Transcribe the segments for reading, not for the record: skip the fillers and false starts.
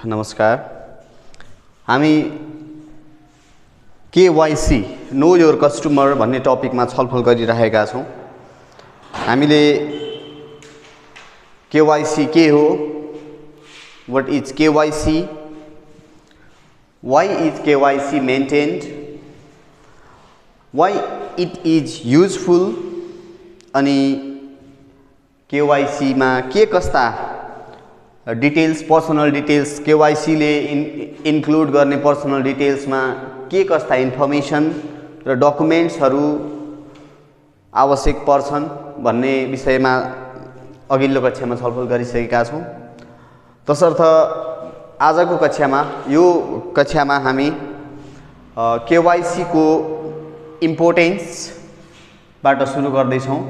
नमस्कार। हामी KYC know your customer भन्ने टपिकमा छलफल गरिरहेका छौं। हामीले केवाईसी के हो, what is KYC, why is KYC maintained, why it is useful, अनि केवाईसी मा के कस्ता डिटेल्स, पर्सनल डिटेल्स, केवाईसी ले इन्क्लुड गर्ने पर्सनल डिटेल्स में के कस्ता इन्फर्मेसन र डकुमेन्ट्सहरू आवश्यक पर्छन् भन्ने विषयमा अघिल्लो कक्षामा छलफल गरिसकेका छौं। तसर्थ आजको कक्षामा हामी केवाईसी को इम्पोर्टेन्स बाट सुरु गर्दै छौं।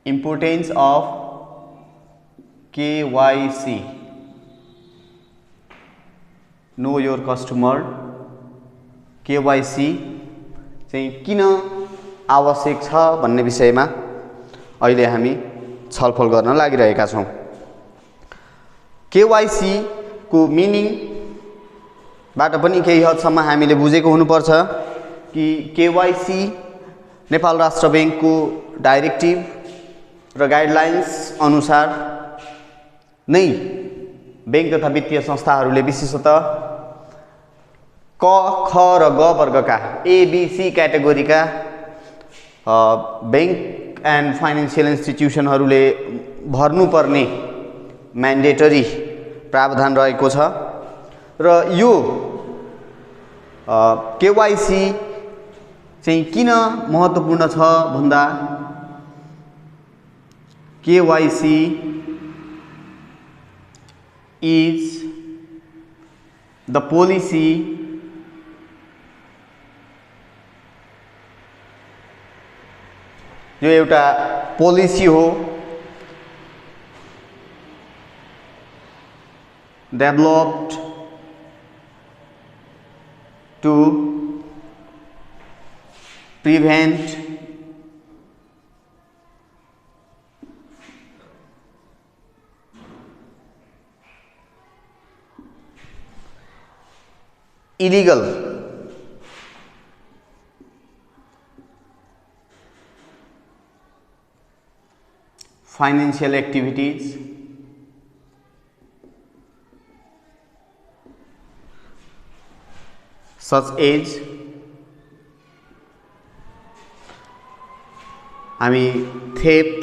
Importance of KYC, know your customer, KYC चाहिँ किन आवश्यक छ भन्ने विषयमा अहिले हामी छलफल गर्न लागिरहेका छौं। KYC को मिनिङ बाट पनि केही हदसम्म हामीले बुझेको हुनुपर्छ कि KYC नेपाल राष्ट्र बैंक को डाइरेक्टिभ र गाइडलाइन्स अनुसार नै बैंक तथा वित्तीय संस्थाहरूले विशेषतः क, ख र ग वर्गका ABC क्याटेगोरीका बैंक एन्ड फाइनान्शियल इन्स्टिट्युसनहरूले भर्नुपर्ने म्यान्डेटरी प्रावधान रहेको छ। र यो केवाईसी चाहिँ किन महत्त्वपूर्ण छ भन्दा KYC is the policy जो एउटा पोलिसी हो developed to prevent illegal financial activities such as theft,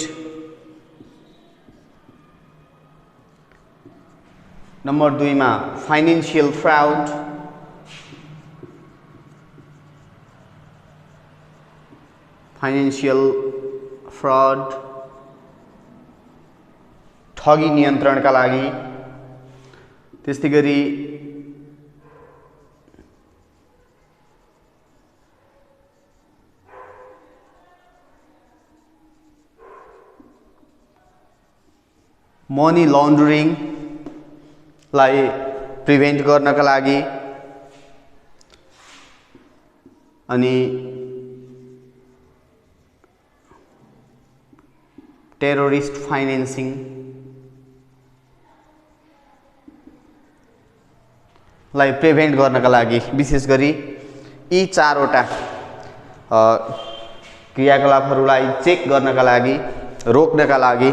number 2 मा फाइनेन्शियल फ्रॉड, ठगी नियन्त्रणका लागि, त्यस्तै गरी मनी लन्ड्रिङ लाई प्रिभेन्ट गर्नका लागि, अनि टेरोरिस्ट फाइनेन्सिङ लाई प्रिभेन्ट गर्नका लागि, विशेष गरी यी चारवटा क्रियाकलापहरूलाई चेक गर्नका लागि, रोक्नका लागि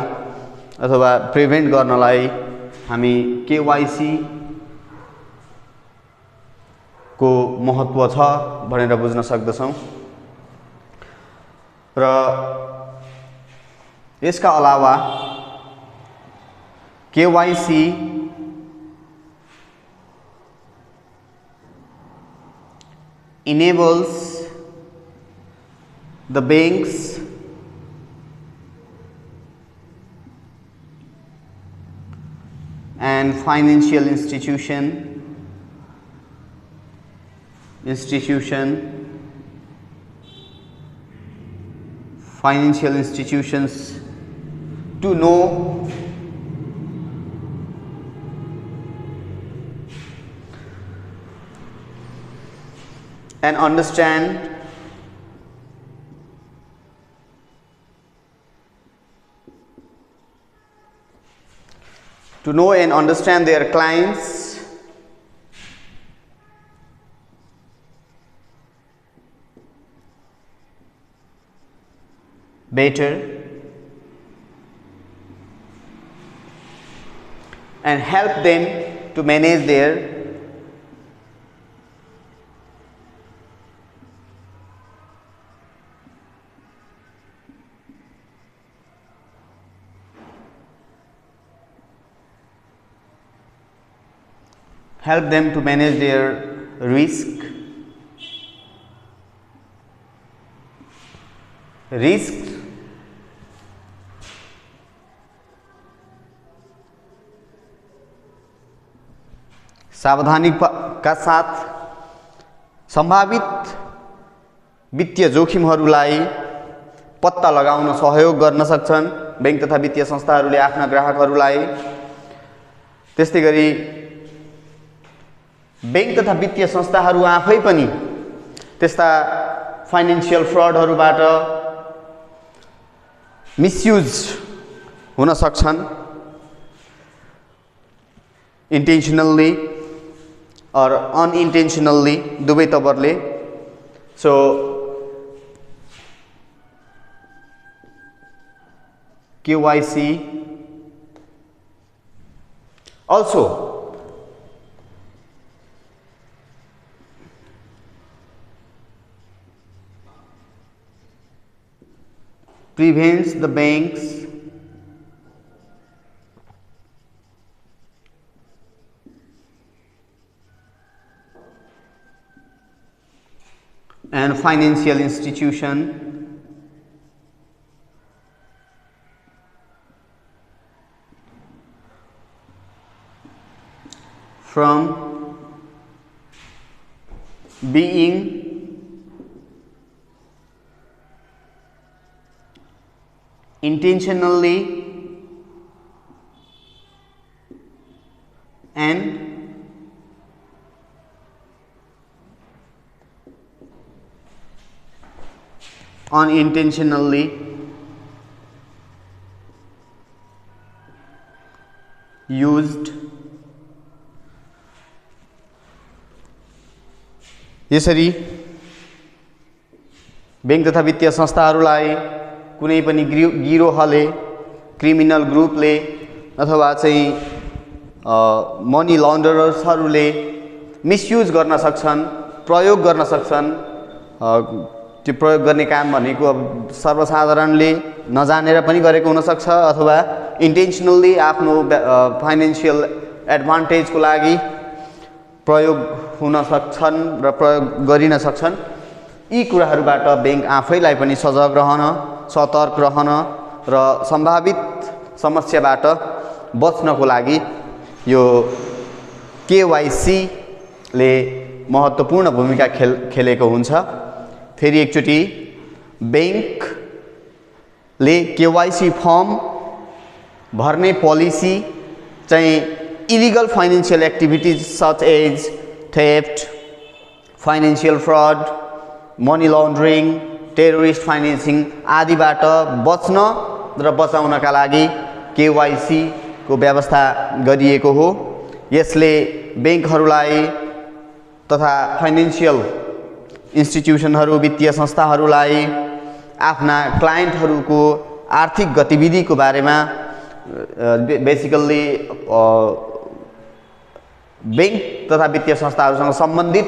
अथवा प्रिभेन्ट गर्नलाई हामी केवाईसी को महत्त्व छ भनेर बुझ्न सक्दछौं। र यसका अलावा KYC enables the banks and financial financial institutions to know and understand to know and understand their clients better and help them to manage their risks सावधानी का साथ संभावित वित्तीय जोखिमहरूलाई पत्ता लगाउन सहयोग गर्न सक्छन् बैंक तथा वित्तीय संस्थाहरूले आफ्ना ग्राहकहरूलाई। त्यस्तै गरी बैंक तथा वित्तीय संस्थाहरू आफै पनि त्यस्ता फाइनेन्शियल फ्रडहरूबाट मिसयुज हुन सक्छन् intentionally or unintentionally दुवै तवरले। So KYC also prevents the banks and financial institution from being intentionally and unintentionally used। यसरी बैंक तथा वित्तीय संस्थाहरूलाई कुनै पनि गिरोहले क्रिमिनल ग्रुपले अथवा चाहिँ मनी लन्डरर्सहरूले मिसयुज गर्न सक्छन्, प्रयोग गर्न सक्छन्। त्यो प्रयोग गर्ने काम भनेको अब सर्वसाधारणले नजानेर पनि गरेको हुन सक्छ अथवा इन्टेन्सनली आफ्नो फाइनेन्शियल एडभान्टेजको लागि प्रयोग हुन सक्छन् र प्रयोग गरिन सक्छन्। यी कुराहरूबाट बैंक आफैलाई पनि सजग रहन, सतर्क रहन र सम्भावित समस्याबाट बच्नको लागि यो KYC ले महत्त्वपूर्ण भूमिका खेलेको हुन्छ। फेरि एकचोटि बैंकले KYC फर्म भर्ने पोलिसी चाहिँ illegal financial activities such as theft, financial fraud, money laundering, terrorist financing आदिबाट बच्न र बचाउनका लागि KYC को व्यवस्था गरिएको हो। यसले बैंकहरूलाई तथा फाइनेन्शियल इन्स्टिट्युसनहरू, वित्तीय संस्थाहरूलाई आफ्ना क्लाइन्टहरूको आर्थिक गतिविधिको बारेमा बेसिकल्ली बैंक तथा वित्तीय संस्थाहरूसँग सम्बन्धित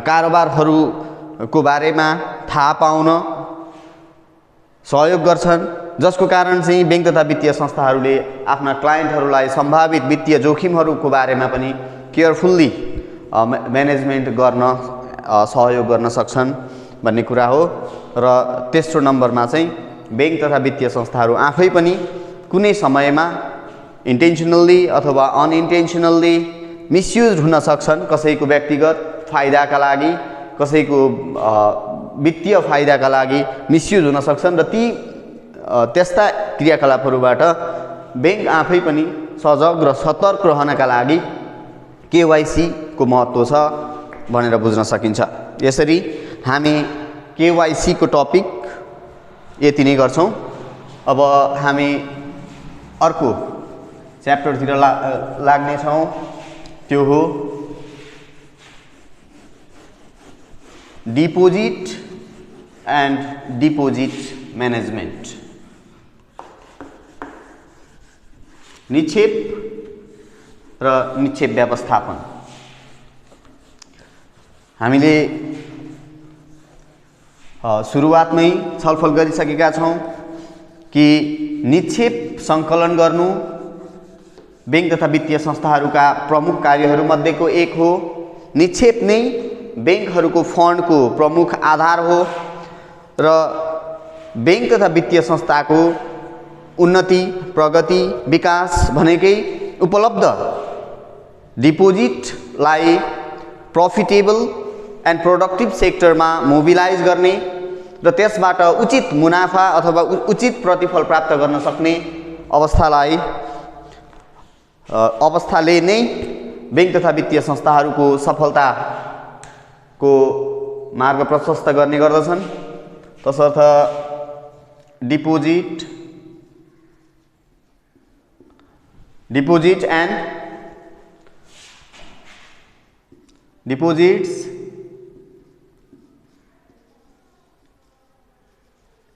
कारोबारहरूको बारेमा थाहा पाउन सहयोग गर्छन्, जसको कारण चाहिँ बैंक तथा वित्तीय संस्थाहरूले आफ्ना क्लाइन्टहरूलाई सम्भावित वित्तीय जोखिमहरूको बारेमा पनि केयरफुल्ली म्यानेजमेन्ट गर्न सहयोग गर्न सक्छन् भन्ने कुरा हो। र तेस्रो नम्बरमा चाहिँ बैंक तथा वित्तीय संस्थाहरू आफै पनि कुनै समयमा इन्टेन्सनल्ली अथवा अनइन्टेन्सनल्ली मिसयुज हुन सक्छन्, कसैको व्यक्तिगत फाइदाका लागि, कसैको वित्तीय फाइदाका लागि मिसयुज हुन सक्छन् र त्यस्ता क्रियाकलापहरूबाट बैंक आफै पनि सजग र सतर्क रहनका लागि KYC को महत्त्व छ भनेर बुझ्न सकिन्छ। यसरी हामी KYC को टपिक यति नै गर्छौं। अब हामी अर्को च्याप्टरतिर लाग्नेछौँ त्यो हो डिपोजिट एन्ड डिपोजिट म्यानेजमेन्ट। निक्षेप र निक्षेप व्यवस्थापन। हामीले सुरुवातमै छलफल गरिसकेका छौँ कि निक्षेप सङ्कलन गर्नु बैंक तथा वित्तीय संस्थाहरूका प्रमुख कार्यहरूमध्येको एक हो। निक्षेप नै बैंकहरूको फन्डको प्रमुख आधार हो र बैंक तथा वित्तीय संस्थाको उन्नति, प्रगति, विकास भनेकै उपलब्ध डिपोजिटलाई प्रॉफिटेबल एन्ड प्रोडक्टिभ सेक्टरमा मोबिलाइज गर्ने र त्यसबाट उचित मुनाफा अथवा उचित प्रतिफल प्राप्त गर्न सक्ने अवस्थाले नै बैंक तथा वित्तीय संस्थाहरूको सफलताको मार्ग प्रशस्त गर्ने गर्दछन्। तसर्थ deposits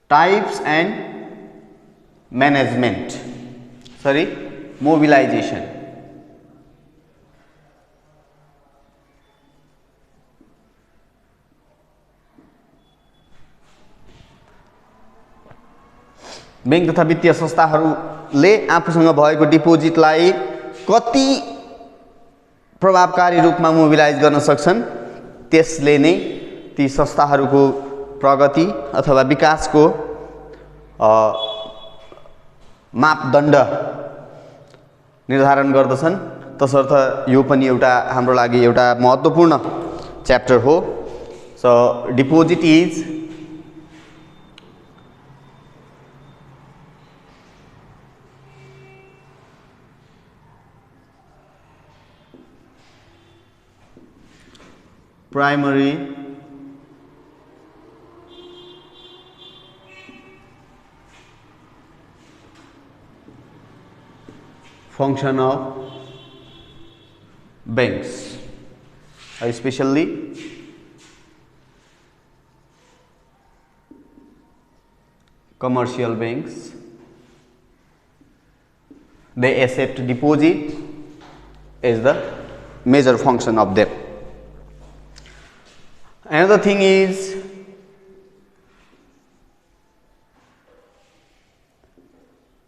types and mobilisation. Bank तथा वित्तीय संस्थाहरूले आफूसँग भएको डिपोजिटलाई कति प्रभावकारी रूपमा मोबिलाइज गर्न सक्छन् त्यसले नै ती संस्थाहरूको प्रगति अथवा विकासको मापदण्ड निर्धारण गर्दछन्। तसर्थ यो पनि एउटा हाम्रो लागि एउटा महत्त्वपूर्ण च्याप्टर हो। So deposit is primary function of banks, especially commercial banks. They accept deposit as the major function of them. Another thing is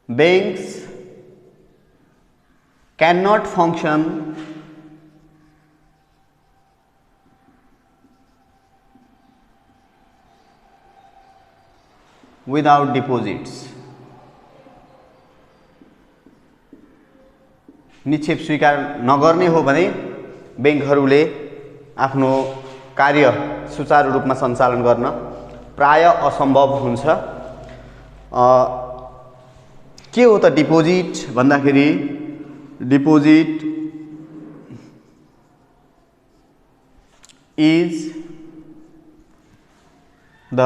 banks cannot function without deposits. निक्षेप स्वीकार नगर्ने हो भने बैंकहरूले आफ्नो कार्य सुचारू रूपमा सञ्चालन गर्न प्राय असम्भव हुन्छ। के हो त डिपोजिट भन्दाखेरि deposit is the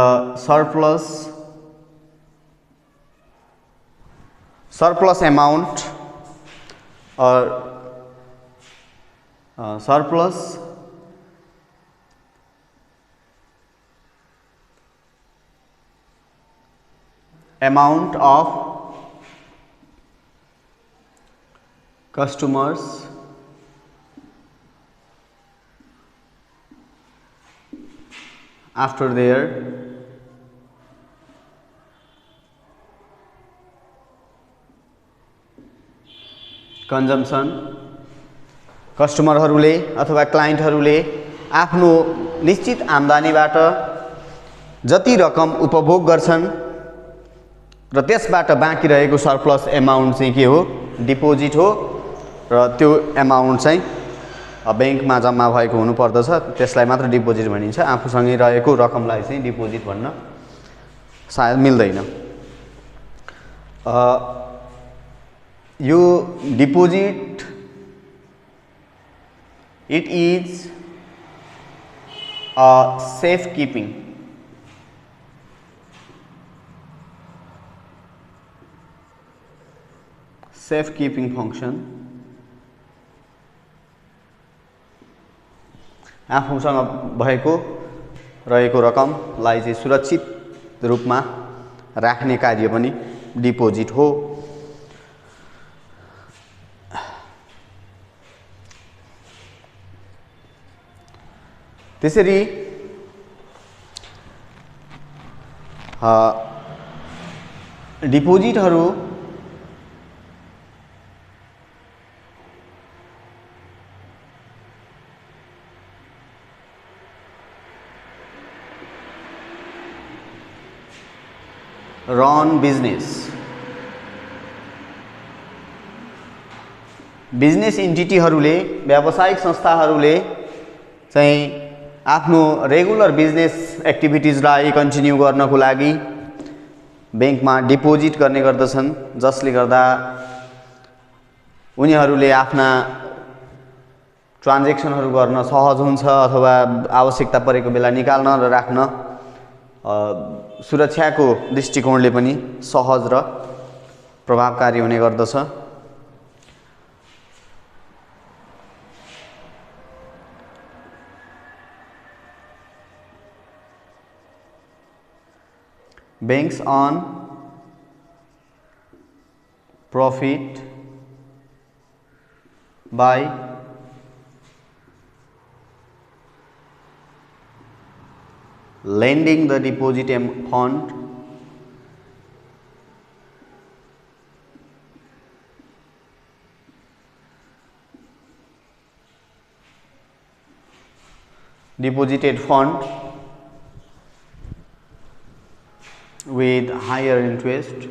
surplus amount or surplus amount of customers after their consumption। कस्टमरहरूले अथवा क्लाइन्टहरूले आफ्नो निश्चित आम्दानीबाट जति रकम उपभोग गर्छन् र त्यसबाट बाँकी रहेको सरप्लस एमाउन्ट चाहिँ के हो, डिपोजिट हो र त्यो एमाउन्ट चाहिँ बैंकमा जम्मा भएको हुनुपर्दछ, त्यसलाई मात्र डिपोजिट भनिन्छ। आफूसँगै रहेको रकमलाई चाहिँ डिपोजिट भन्न सायद मिल्दैन। यो deposit it is a safekeeping safe keeping function आफूसँग रहेको रकमलाई चाहिँ सुरक्षित रूपमा राख्ने कार्य पनि डिपोजिट हो। त्यसरी डिपोजिटहरू रन बिजनेस इन्टिटीहरूले व्यावसायिक संस्थाहरूले चाहिँ आफ्नो रेगुलर बिजनेस एक्टिभिटिजलाई कन्टिन्यू गर्नको लागि बैंकमा डिपोजिट गर्ने गर्दछन्, जसले गर्दा उनीहरूले आफ्ना ट्रान्ज्याक्सनहरू गर्न सहज हुन्छ अथवा आवश्यकता परेको बेला निकाल्न र राख्न सुरक्षाको दृष्टिकोणले पनि सहज र प्रभावकारी हुने गर्दछ। Banks on profit by lending the deposit fund deposited fund with higher interest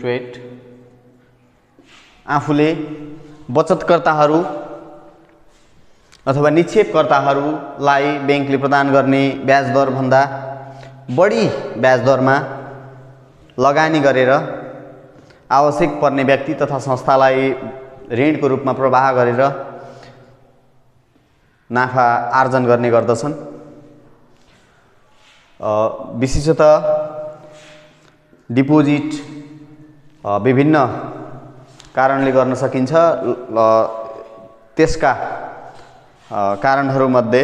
rate आफूले बचतकर्ताहरू अथवा निक्षेपकर्ताहरूलाई बैंकले प्रदान गर्ने ब्याज दर भन्दा बढी ब्याज दरमा लगानी गरेर आवश्यक पर्ने व्यक्ति तथा संस्थालाई ऋणको रूपमा प्रवाह गरेर नाफा आर्जन गर्ने गर्दछन्। विशेषतः डिपोजिट विभिन्न कारणले गर्न सकिन्छ। त्यसका कारणहरूमध्ये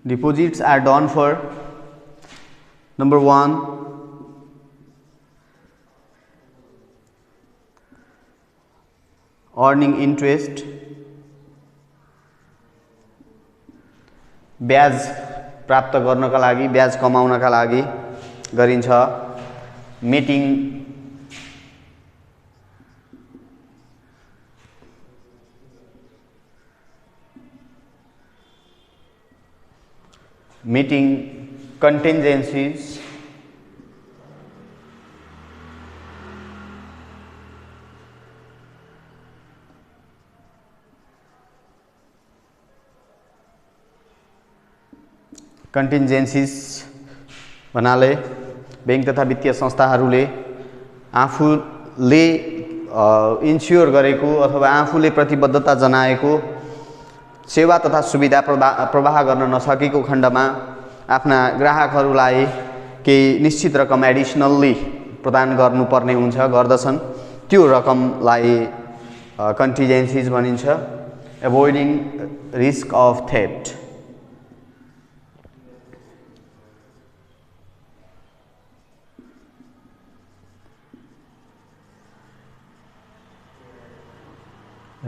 deposits are done for number 1 earning interest ब्याज प्राप्त गर्नका लागि ब्याज कमाउनका लागि गरिन्छ। meeting contingencies भन्नाले बैंक तथा वित्तीय संस्थाहरूले आफूले इन्स्योर गरेको अथवा आफूले प्रतिबद्धता जनाएको सेवा तथा सुविधा प्रवाह गर्न नसकेको खण्डमा आफ्ना ग्राहकहरूलाई केही निश्चित रकम एडिसनल्ली प्रदान गर्नुपर्ने गर्दछन्। त्यो रकमलाई कन्टिजेन्सीज भनिन्छ। एभोइडिङ risk of theft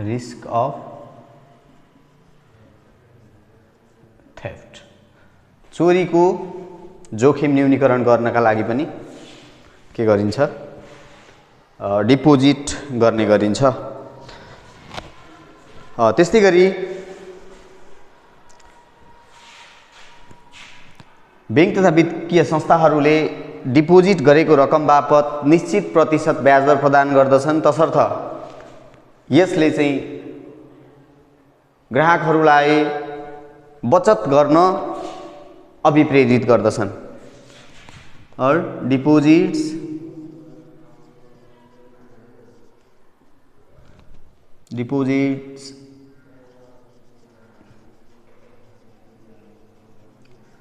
risk of theft चोरीको जोखिम न्यूनीकरण गर्नका लागि पनि के गरिन्छ डिपोजिट गर्ने गरिन्छ। त्यस्तै गरी बैंक तथा वित्तीय संस्थाहरूले डिपोजिट गरेको रकम बापत निश्चित प्रतिशत ब्याज दर प्रदान गर्दछन्, तसर्थ यसले चाहिँ ग्राहकहरूलाई बचत गर्न अभिप्रेरित गर्दछन्। और डिपोजिट्स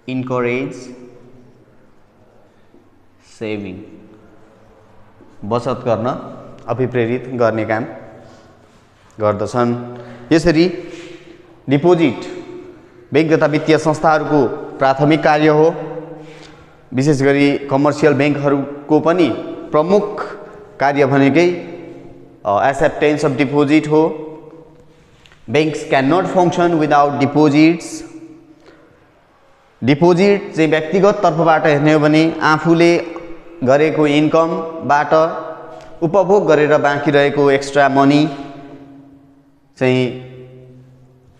encourage सेभिङ, बचत गर्न अभिप्रेरित गर्ने काम गर्दछन्। यसरी डिपोजिट बैंक तथा वित्तीय संस्थाहरूको प्राथमिक कार्य हो। विशेष गरी कमर्सियल बैंकहरूको पनि प्रमुख कार्य भनेकै एक्सेप्टेन्स अफ डिपोजिट हो। Banks can not function without deposits. Deposit चाहिँ व्यक्तिगत तर्फबाट हेर्ने हो भने आफूले गरेको इन्कमबाट उपभोग गरेर बाँकी रहेको एक्स्ट्रा मनी चाहिँ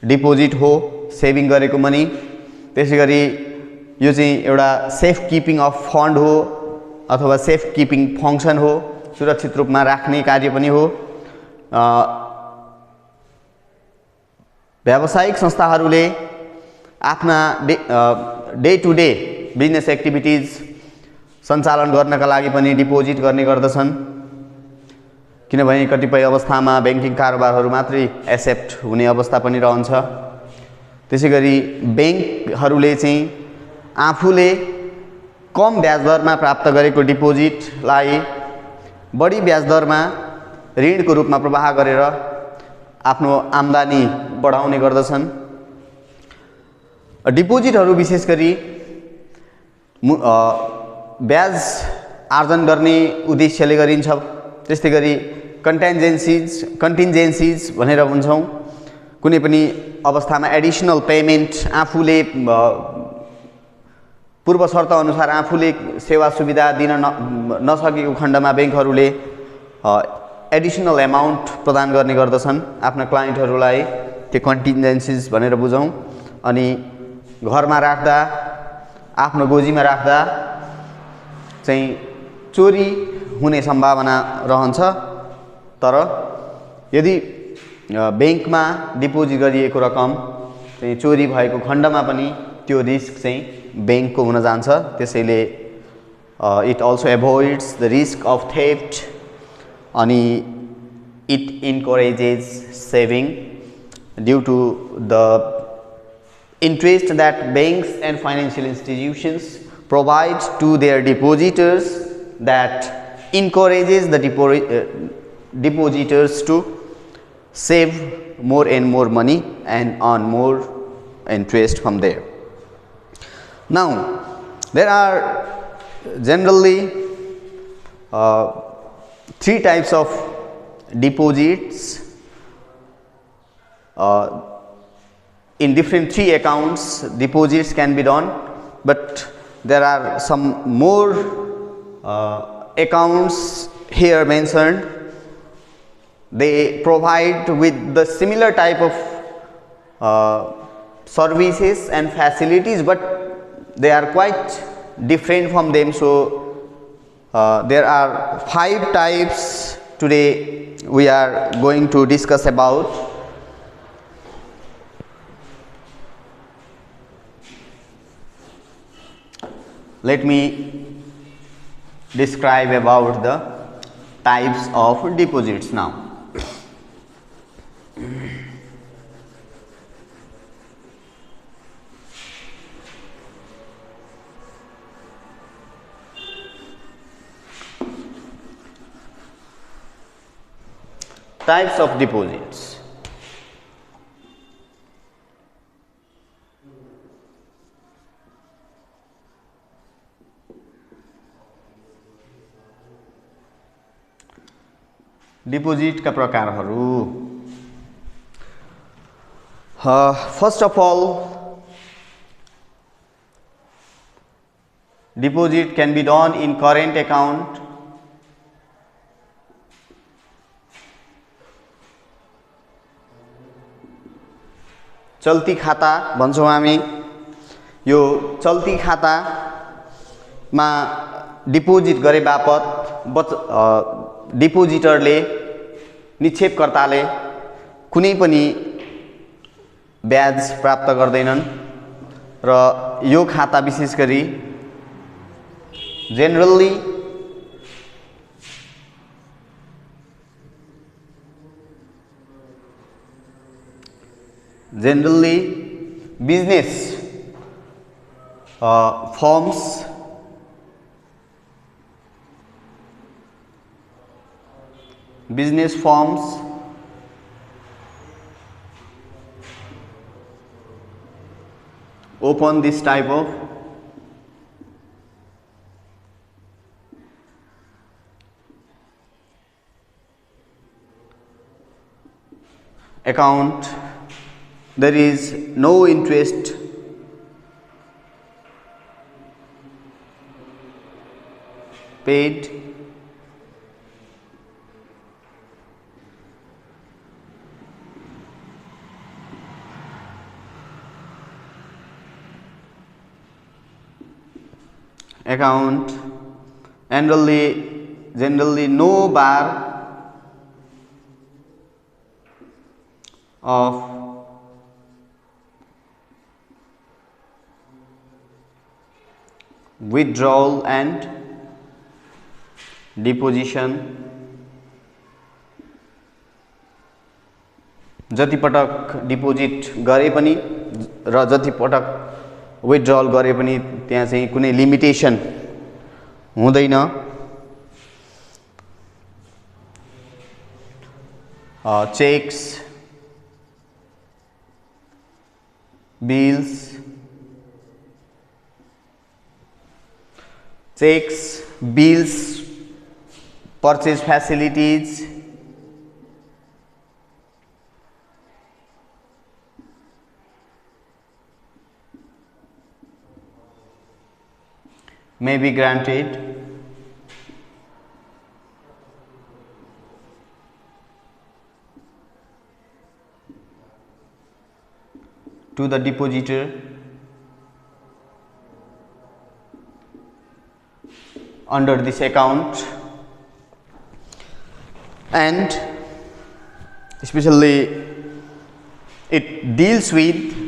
डिपोजिट हो, सेभिङ गरेको मनी। त्यसैगरी यो चाहिँ एउटा सेफ किपिङ अफ फन्ड हो अथवा सेफ किपिङ फङ्सन हो, सुरक्षित रूपमा राख्ने कार्य पनि हो। व्यावसायिक संस्थाहरूले आफ्ना day to day business activities सञ्चालन गर्नका लागि पनि डिपोजिट गर्ने गर्दछन्। किनभने कतिपय अवस्थामा बैंकिङ कारोबारहरू मात्रै एक्सेप्ट हुने अवस्था पनि रहन्छ। त्यसैगरी बैंकहरूले चाहिँ आफूले कम ब्याज दरमा प्राप्त गरेको डिपोजिटलाई बढी ब्याज दरमा ऋणको रूपमा प्रवाह गरेर आफ्नो आम्दानी बढाउने गर्दछन्। डिपोजिटहरू विशेष गरी ब्याज आर्जन गर्ने उद्देश्यले गरिन्छ। त्यस्तै गरी कन्टिन्जेन्सिज भनेर भन्छौँ। कुनै पनि अवस्थामा एडिसनल पेमेन्ट आफूले पूर्व शर्त अनुसार आफूले सेवा सुविधा दिन नसकेको खण्डमा बैंकहरूले एडिसनल एमाउन्ट प्रदान गर्ने गर्दछन् आफ्ना क्लाइन्टहरूलाई। त्यो कन्टिन्जेन्सिज भनेर बुझौँ। अनि घरमा राख्दा, आफ्नो गोजीमा राख्दा चाहिँ चोरी हुने सम्भावना रहन्छ। तर यदि बैंकमा डिपोजिट गरिएको रकम चाहिँ चोरी भएको खण्डमा पनि त्यो रिस्क चाहिँ बैंकको हुन जान्छ। त्यसैले it also avoids the risk of theft. अनि it encourages saving due to the interest that banks and financial institutions provide to their depositors that encourages the depositors to save more and more money and earn more interest from there. Now, there are generally three types of deposits. In different three accounts deposits can be done, but there are some more accounts here mentioned. They provide with the similar type of services and facilities, but they are quite different from them. So there are 5 types today we are going to discuss about. Let me describe about the types of deposits now. Types of deposits. Deposit का प्रकारहरू। First of all, deposit can be done in current account, चल्ती खाता भन्छौँ हामी। यो चल्ती खातामा deposit गरे बापत डिपोजिटरले, निक्षेपकर्ताले कुनै पनि ब्याज प्राप्त गर्दैनन्। र यो खाता विशेष गरी generally business firms open this type of account. There is no interest paid account, and generally no bar of withdrawal and deposition. जति पटक डिपोजिट गरे पनि र जति पटक विथड्रल गरे पनि त्यहाँ चाहिँ कुनै लिमिटेसन हुँदैन। Cheques, bills, purchase facilities, may be granted to the depositor under this account, and especially it deals with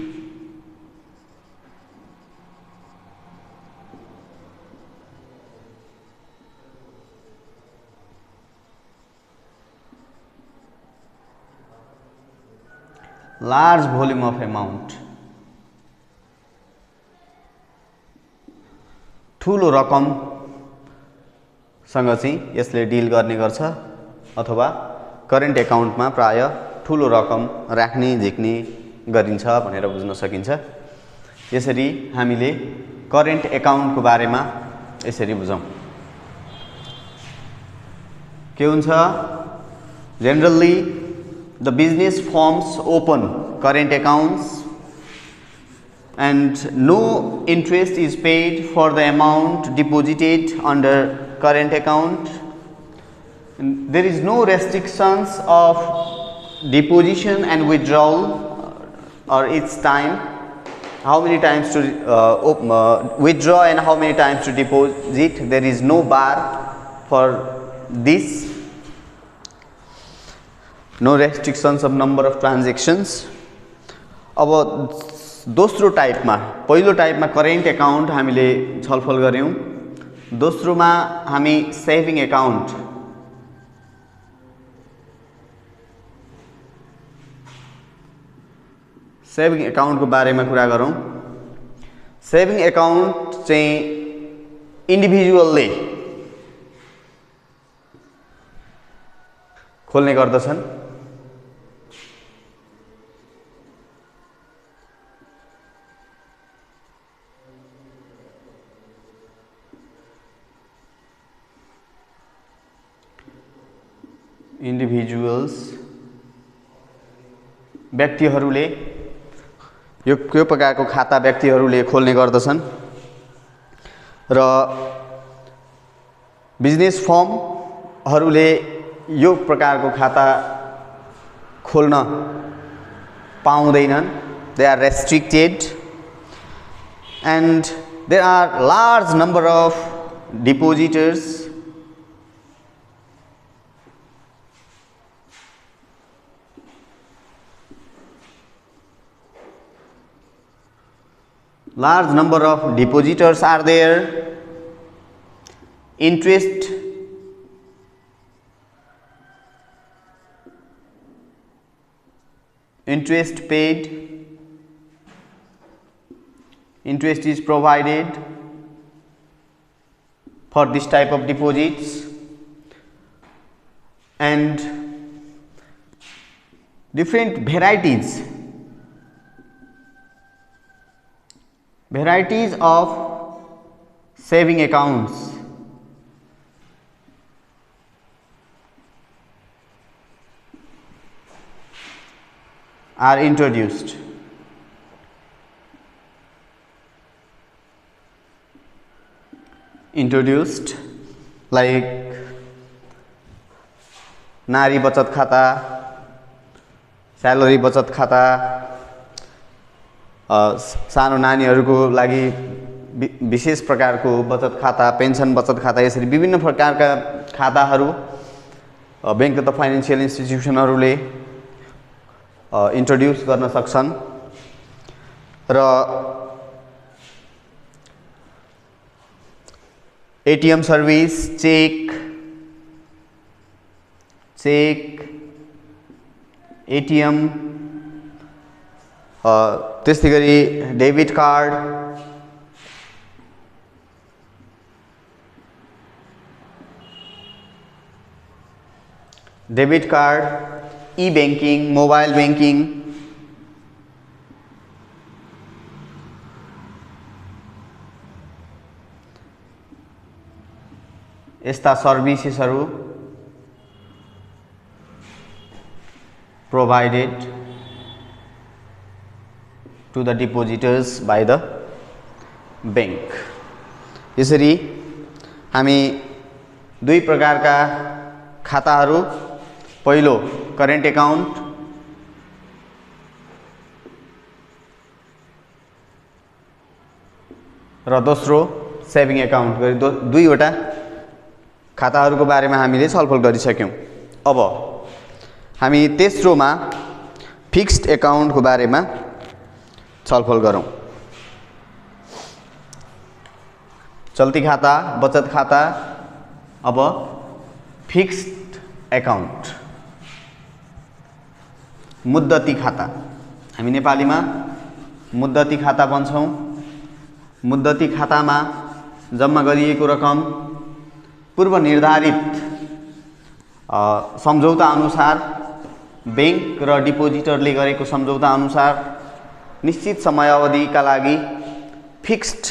large volume of amount, ठूलो रकम सँग चाहिँ यसले डिल गर्ने गर्छ अथवा करेन्ट एकाउन्टमा प्राय ठूलो रकम राख्ने झिक्ने गरिन्छ भनेर बुझ्न सकिन्छ। यसरी हामीले करेन्ट एकाउन्टको बारेमा यसरी बुझौं। के हुन्छ? Generally the business firms open current accounts and no interest is paid for the amount deposited under current account. And there is no restrictions of deposition and withdrawal or its time, how many times to withdraw and how many times to deposit. There is no bar for this. No restrictions of number of transactions. अब दोस्रो टाइपमा, पहिलो टाइपमा current account हामीले छलफल गर्यौं। दोस्रोमा हामी सेभिङ एकाउन्ट, सेभिङ एकाउन्टको बारेमा कुरा गरौं। सेभिङ एकाउन्ट चाहिँ इन्डिभिजुअलले खोल्ने गर्दछन्। इन्डिभिजुअल्स व्यक्तिहरूले यो प्रकारको खाता व्यक्तिहरूले खोल्ने गर्दछन् र बिजनेस फर्महरूले यो प्रकारको खाता खोल्न पाउँदैनन्। They are restricted and there are large number of depositors large number of depositors are there, interest paid, interest is provided for this type of deposits, and different varieties of saving accounts are introduced. Like नारी बचत खाता, salary बचत खाता, सानो नानीहरूको लागि विशेष प्रकारको बचत खाता, पेन्सन बचत खाता, यसरी विभिन्न प्रकारका खाताहरू बैंक तथा फाइनेन्शियल इन्स्टिट्युसनहरूले इन्ट्रोड्युस गर्न सक्छन् र एटीएम सर्भिस, चेक, एटीएम, त्यस्तै गरी डेबिट कार्ड, ई बैंकिङ, मोबाइल बैंकिङ, यस्ता सर्भिसेसहरू provided to the depositors by the bank. यसरी हामी दुई प्रकारका खाताहरू, पहिलो करेन्ट एकाउन्ट र दोस्रो सेभिङ एकाउन्ट गरी दुईवटा खाताहरूको बारेमा हामीले छलफल गरिसक्यौं। अब हामी तेस्रोमा फिक्स्ड एकाउन्टको बारेमा छलफल गरौं। चल्ती खाता, बचत खाता, अब फिक्स्ड एकाउन्ट, मुद्दती खाता। हामी नेपालीमा मुद्दती खाता भन्छौं। मुद्दती खातामा जम्मा गरिएको रकम पूर्व निर्धारित सम्झौता अनुसार बैंक र डिपोजिटरले गरेको सम्झौता अनुसार निश्चित समयावधिका लागि फिक्स्ड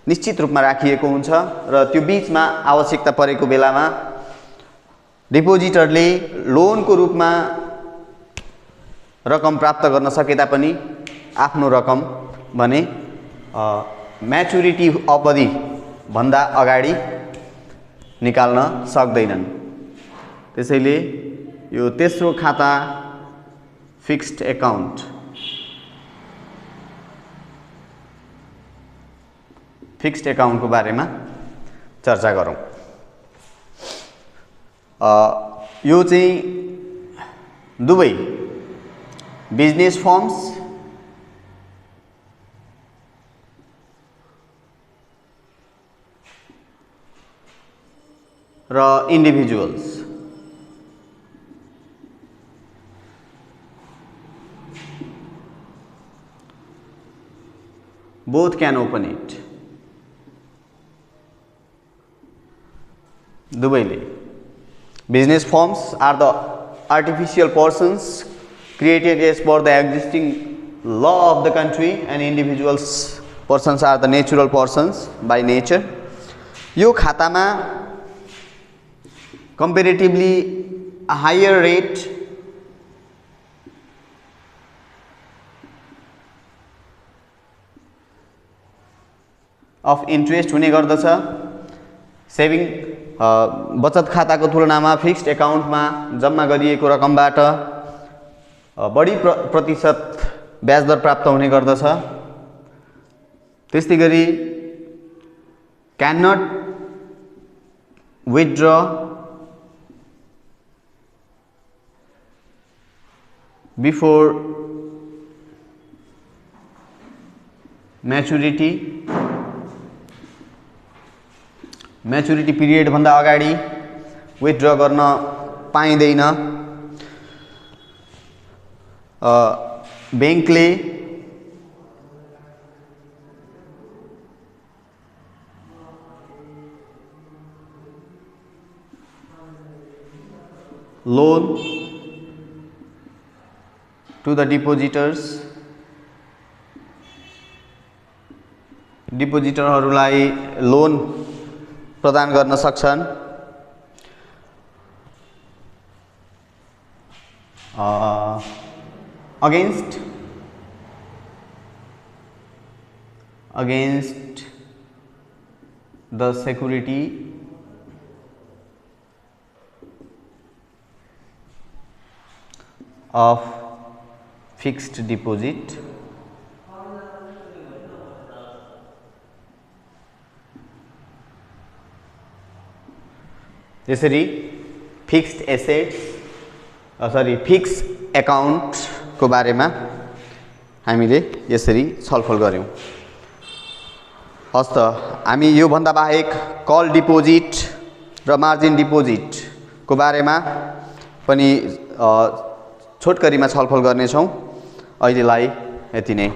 निश्चित रूपमा राखिएको हुन्छ र त्यो बीचमा आवश्यकता परेको बेलामा डिपोजिटरले लोनको रूपमा रकम प्राप्त गर्न सके तापनि आफ्नो रकम भने म्याचुरिटी अवधि भन्दा अगाडि निकाल्न सक्दैनन्। त्यसैले यो तेस्रो खाता फिक्स्ड एकाउन्ट, फिक्स्ड एकाउन्टको बारेमा चर्चा गरौं। यो चाहिँ दुवै बिजनेस फर्म्स र individuals both can open it. दुवैले business firms are the artificial persons created as per the existing law of the country, and individuals persons are the natural persons by nature. यो खातामा comparatively a higher rate of interest हुने गर्दछ। Saving बचत खाताको तुलनामा fixed एकाउन्टमा जम्मा गरिएको रकमबाट बढी प्रतिशत ब्याज दर प्राप्त हुने गर्दछ। त्यस्तै गरी can not withdraw before maturity period भन्दा अगाडि विथड्र गर्न पाइँदैन। बैंकले लोन टू द डिपोजिटरहरूलाई लोन प्रदान गर्न सक्छन्। against the security of fixed deposit यसरी फिक्स्ड एकाउन्ट को बारेमा हामीले यसरी छलफल गर्यौं। हस्त हामी यो भन्दा बाहेक कल डिपोजिट र मार्जिन डिपोजिट को बारेमा पनि छोटकरीमा छलफल गर्नेछौं। अहिलेलाई यति नै।